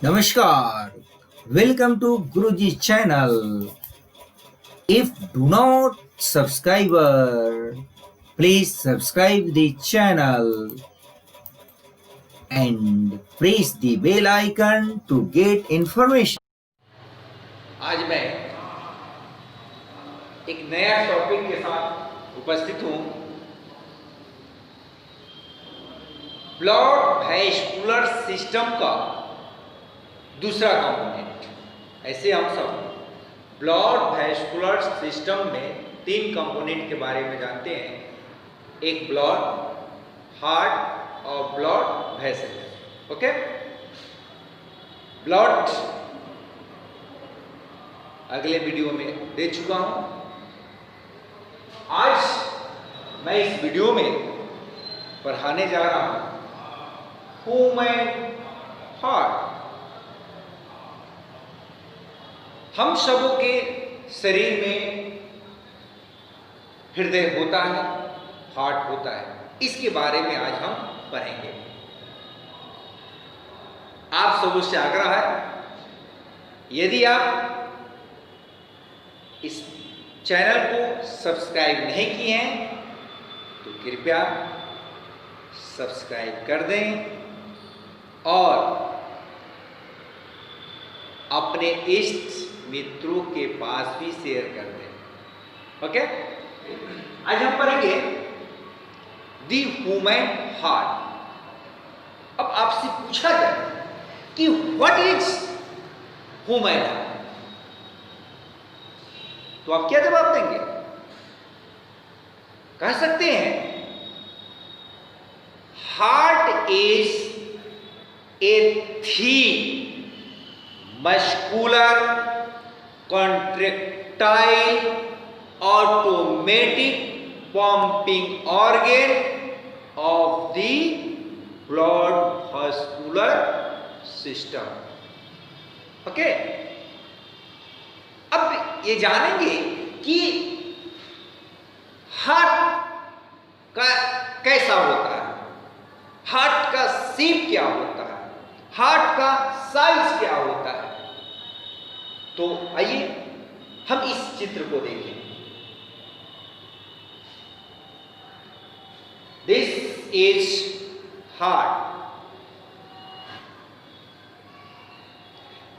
Namaskar. Welcome to Guruji channel. If do not subscriber, please subscribe the channel and press the bell icon to get information. आज मैं एक नया topic के साथ उपस्थित हूं। ब्लड वेस्कुलर सिस्टम का दूसरा कंपोनेंट। ऐसे हम सब ब्लड वेस्कुलर सिस्टम में 3 कंपोनेंट के बारे में जानते हैं, एक ब्लड, हार्ट और ब्लड वेसल। ओके, ब्लड अगले वीडियो में दे चुका हूं। आज मैं इस वीडियो में पढ़ाने जा रहा हूं ह्यूमन हार्ट। हम सबों के शरीर में हृदय होता है, हार्ट होता है। इसके बारे में आज हम पढ़ेंगे। आप सबों से आग्रह है, यदि आप इस चैनल को सब्सक्राइब नहीं किए हैं तो कृपया सब्सक्राइब कर दें और अपने इष्ट मित्रों के पास भी शेयर कर दें। ओके, आज हम पढ़ेंगे दी ह्यूमन हार्ट। अब आपसे पूछा जाए कि व्हाट इज ह्यूमन हार्ट, तो आप क्या जवाब देंगे? कह सकते हैं heart is a thin muscular contractile automatic pumping organ of the blood vascular system. Okay, अब ये जानेंगे कि हार्ट का कैसा होता है, हार्ट का शेप क्या होता है, हार्ट का साइज क्या होता है। तो आइए हम इस चित्र को देखें। This is heart.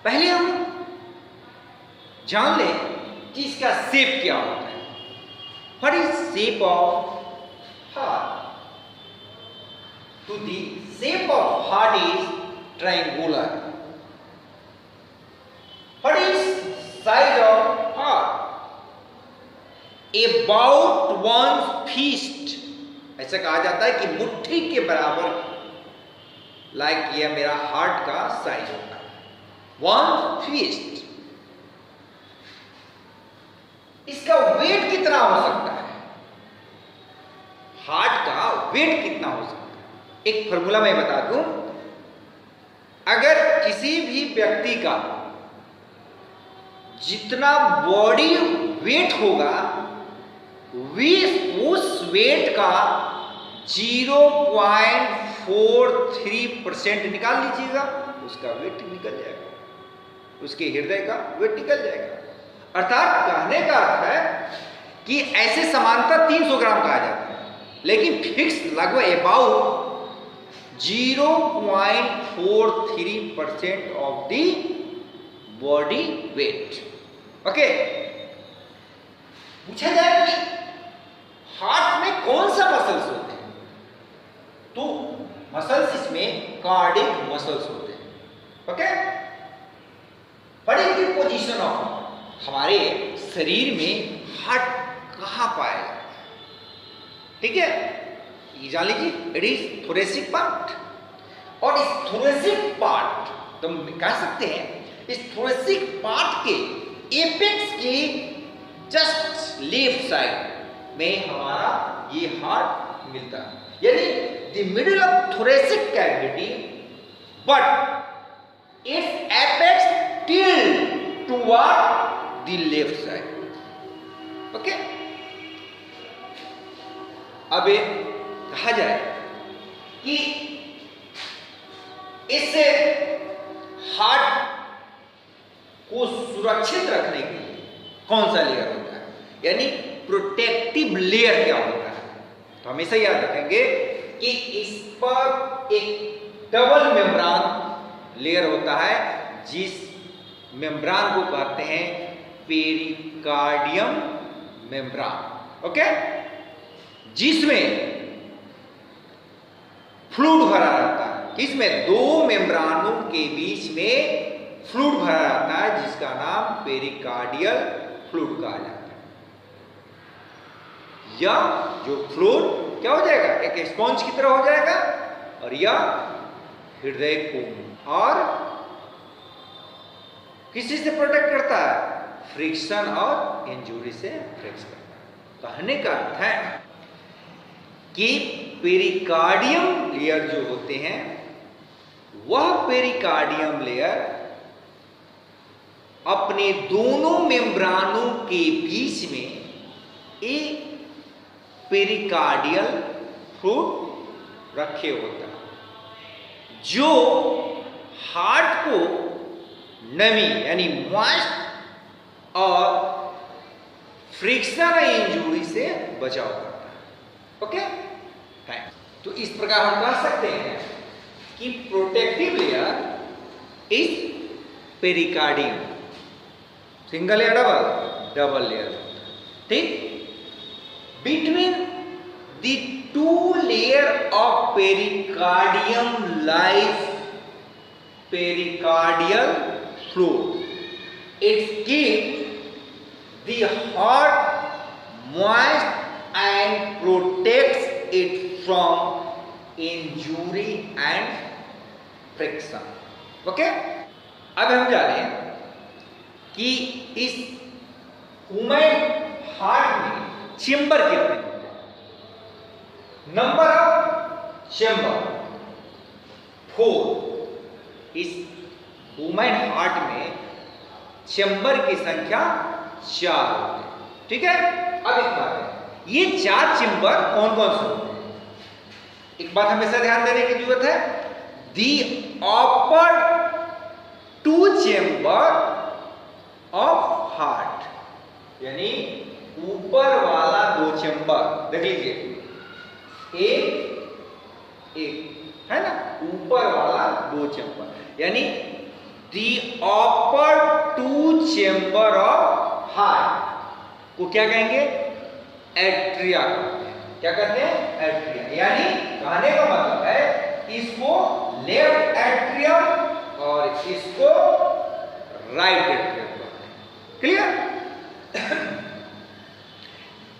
पहले हम जान लें कि इसका शेप क्या होता है। What is shape of heart? तो the shape of heart is triangular. What is size of heart? About 1 fist. ऐसा कहा जाता है कि मुट्ठी के बराबर, लाइक यह मेरा हार्ट का साइज होता है, 1 फीस्ट। इसका वेट कितना हो सकता है? हार्ट का वेट कितना हो सकता है? एक फॉर्मूला मैं बता दूं। अगर किसी भी व्यक्ति का जितना बॉडी वेट होगा, उस वेट का 0.43% निकाल लीजिएगा, उसका वेट निकल जाएगा, उसके हृदय का वेट निकल जाएगा। अर्थात कहने का अर्थ है कि ऐसे समानता 300 ग्राम कहा जाता है, लेकिन फिक्स लगभग about 0.43% of the body weight. Okay, पूछा जाए कि हार्ट में कौन सा मसल्स होते हैं, तो मसल्स इसमें कार्डियक मसल्स होते हैं। Okay, what is the position of, हमारे शरीर में हार्ट कहां पाया जाता है? ठीक है, ये जान लीजिए, इट इज थोरेसिक पार्ट। और इस थोरेसिक पार्ट, तो कह सकते हैं इस थोरेसिक पार्ट के एपेक्स के जस्ट लेफ्ट साइड में हमारा ये हार्ट मिलता है, यानी the middle of thoracic cavity, but it's apex tilt toward the left side. Okay, अब कहा जाए कि इससे हार्ट को सुरक्षित रखने के लिए कौन सा लेयर होता है, यानी प्रोटेक्टिव लेयर क्या होता है। तो हमेशा याद रखेंगे कि इस पर एक डबल मेम्ब्रान लेयर होता है, जिस मेम्ब्रान को कहते हैं पेरिकार्डियम मेम्ब्रान। ओके, जिसमें फ्लूइड भरा रहता है। इसमें दो मेम्ब्रानों के बीच में फ्लूइड भरा रहता है, जिसका नाम पेरिकार्डियल फ्लूइड कहा जाता है। यह जो फ्लूइड क्या हो जाएगा, एक स्पॉन्ज की तरह हो जाएगा, और यह हृदय को और किसी से प्रोटेक्ट करता है, फ्रिक्शन और इंजुरी से प्रोटेक्ट करता है। कहने का अर्थ है कि पेरिकार्डियम लेयर जो होते हैं, वह पेरिकार्डियम लेयर अपने दोनों मेम्ब्रानों के बीच में एक पेरिकार्डियल फ्लूइड रखे होता है, जो हार्ट को नमी यानी मॉइस्ट और फ्रिक्शन इंजुरी से बचाव करता है। ओके, तो इस प्रकार हम कह सकते हैं कि protective layer is pericardium, single या डबल लेयर, ठीक। Between the two layer of pericardium lies pericardial fluid. It keeps the heart moist and protects it from injury and friction. Okay? अब हम जाने कि इस ह्यूमन हार्ट में chamber कितने होते हैं। Number of chamber 4। इस ह्यूमन हार्ट में चेंबर की संख्या 4 होती है, ठीक है। अब एक बात है, ये 4 चेंबर कौन कौन से होते हैं, एक बात हमेशा ध्यान देने की जरूरत है। दी अपर 2 चेंबर ऑफ हार्ट, यानी ऊपर वाला 2 चेंबर, देख लीजिए एक है ना, ऊपर वाला 2 चेंबर, यानी दी अपर 2 चेंबर ऑफ हार्ट को क्या कहेंगे, एट्रिया कहते हैं। क्या कहते हैं, एट्रिया। यानी कहने का मतलब है इसको लेफ्ट एट्रियम और इसको राइट एट्रियम कहते हैं। Clear.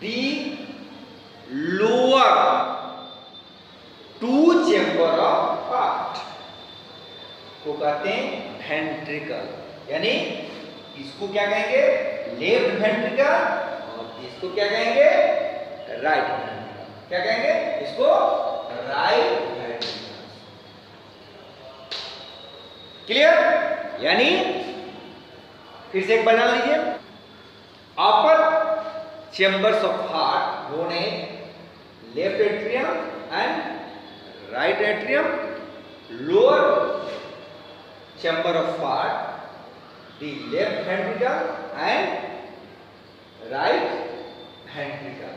The lower 2 chamber of heart को कहते हैं वेंट्रिकल, यानी इसको क्या कहेंगे, लेफ्ट वेंट्रिकल, और इसको क्या कहेंगे, राइट वेंट्रिकल। क्या कहेंगे, इसको राइट वेंट्रिकल। क्लियर। यानी फिर से एक बना लीजिए, upper chambers of heart known as left atrium and right atrium, lower chamber of heart, the left ventricle and right ventricle,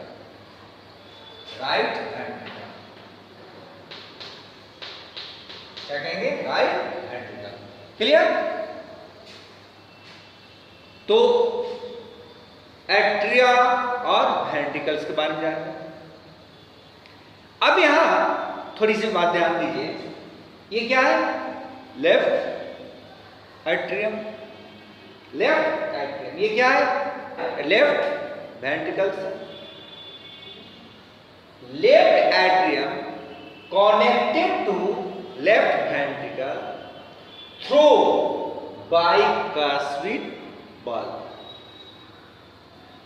right ventricle, क्या कहेंगे, right ventricle। क्लियर। तो एट्रिया और वेंट्रिकल्स के बारे में जानते हैं। अब यहां थोड़ी सी बात ध्यान दीजिए, ये क्या है, लेफ्ट एट्रियम, लेफ्ट एट्रियम, ये क्या है, left ventricles. Left atrium connected to left ventricle through bicuspid bulb.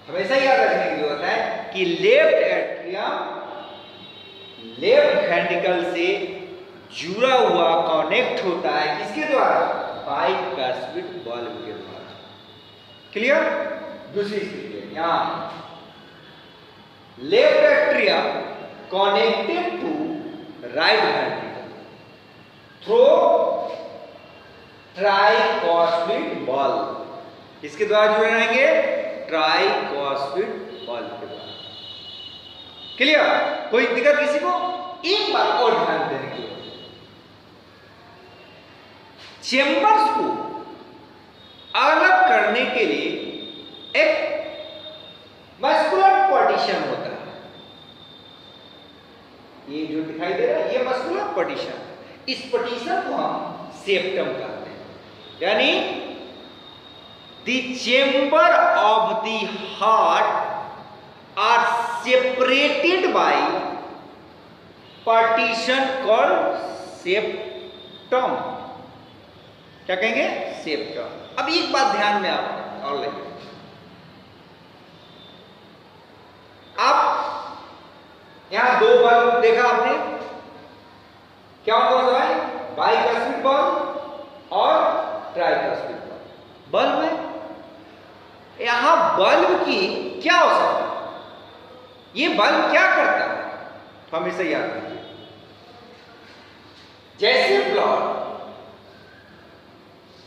हमेशा याद रखने की जरूरत है कि लेफ्ट एट्रियम लेफ्ट वेंट्रिकल से जुड़ा हुआ कनेक्ट होता है किसके द्वारा, बाइकास्पिड बल्ब के द्वारा। क्लियर। दूसरी स्थिति है, यहां left atrium connected to right ventricle through triphosphate bulb. इसके द्वारा जुड़े रहेंगे ट्राइफॉस्फेट बल्ब के द्वारा। क्लियर? कोई दिक्कत किसी को? एक बार और ध्यान देने की जरूरत है। चेंबर्स को अलग करने के लिए एक मस्कुलर पार्टीशन होता है। ये जो दिखाई दे रहा है ये मस्कुलर पार्टीशन। इस पार्टीशन को हम सेप्टम कहते हैं। यानी the chamber of the heart are separated by partition called septum. क्या कहेंगे? सेप्टम। अब एक बात ध्यान में आप और लेंगे, आप यहां दो बल्ब देखा आपने, क्या होता है भाई? बाइकास्पिड बल्ब और ट्राइकास्पिड बल्ब। बल्ब है, यहां बल्ब की क्या अवसर है? ये बल्ब क्या करता है? तो हमेशा याद रखिए, जैसे ब्लड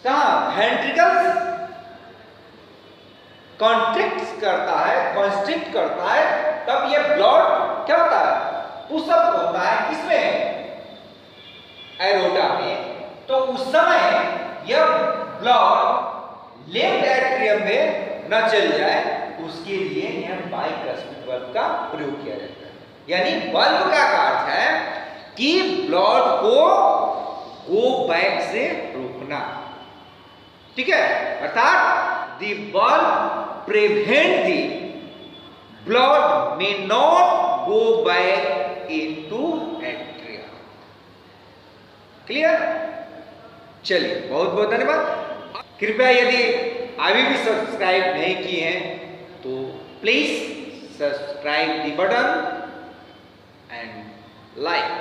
कहां वेंट्रिकल्स कॉन्ट्रिक्ट करता है, तब ये ब्लड क्या होता है? पुशअप होता है। किसमें? एरोटा में। तो उस समय यह ब्लड लेफ्ट एट्रियम में न चल जाए, उसके लिए यह बाइकास्पिड बल्ब का प्रयोग किया जाता है। यानी बल्ब का अर्थ है कि ब्लड को गो बैक से रोकना। ठीक है? अर्थात the bulb prevent the blood may not go back into atria. Clear? चलिए, बहुत बहुत धन्यवाद। कृपया यदि अभी भी सब्सक्राइब नहीं किए हैं तो please subscribe the button and like.